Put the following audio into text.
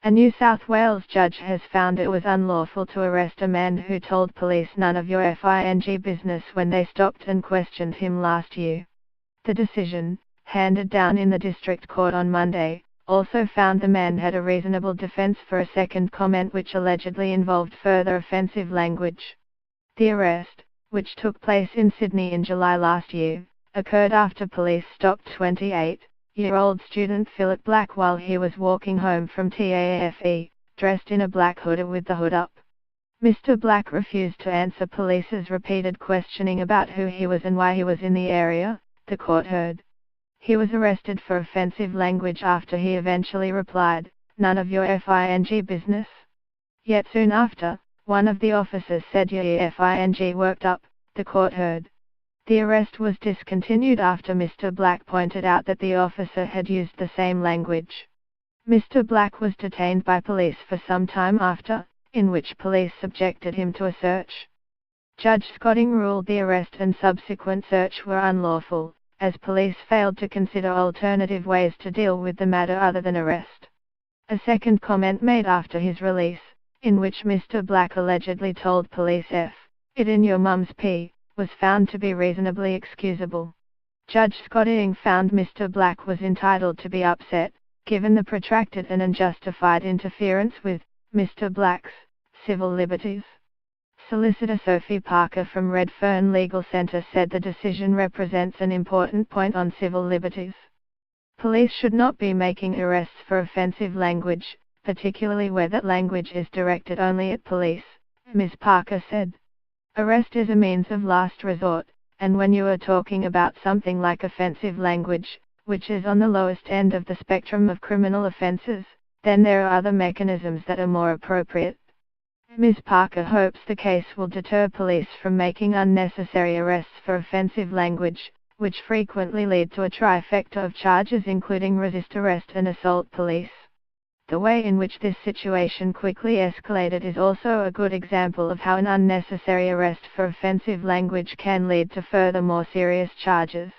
A New South Wales judge has found it was unlawful to arrest a man who told police none of your FING business when they stopped and questioned him last year. The decision, handed down in the district court on Monday, also found the man had a reasonable defence for a second comment which allegedly involved further offensive language. The arrest, which took place in Sydney in July last year, occurred after police stopped 28-year-old student Philip Black while he was walking home from TAFE, dressed in a black hoodie with the hood up. Mr. Black refused to answer police's repeated questioning about who he was and why he was in the area, the court heard. He was arrested for offensive language after he eventually replied, "None of your FING business." Yet soon after, one of the officers said your FING worked up, the court heard. The arrest was discontinued after Mr. Black pointed out that the officer had used the same language. Mr. Black was detained by police for some time after, in which police subjected him to a search. Judge Scotting ruled the arrest and subsequent search were unlawful, as police failed to consider alternative ways to deal with the matter other than arrest. A second comment made after his release, in which Mr. Black allegedly told police "it in your mum's pee," was found to be reasonably excusable. Judge Scotting found Mr. Black was entitled to be upset, given the protracted and unjustified interference with Mr. Black's civil liberties. Solicitor Sophie Parker from Redfern Legal Centre said the decision represents an important point on civil liberties. Police should not be making arrests for offensive language, particularly where that language is directed only at police, Ms. Parker said. Arrest is a means of last resort, and when you are talking about something like offensive language, which is on the lowest end of the spectrum of criminal offences, then there are other mechanisms that are more appropriate. Ms. Parker hopes the case will deter police from making unnecessary arrests for offensive language, which frequently lead to a trifecta of charges including resist arrest and assault police. The way in which this situation quickly escalated is also a good example of how an unnecessary arrest for offensive language can lead to further more serious charges.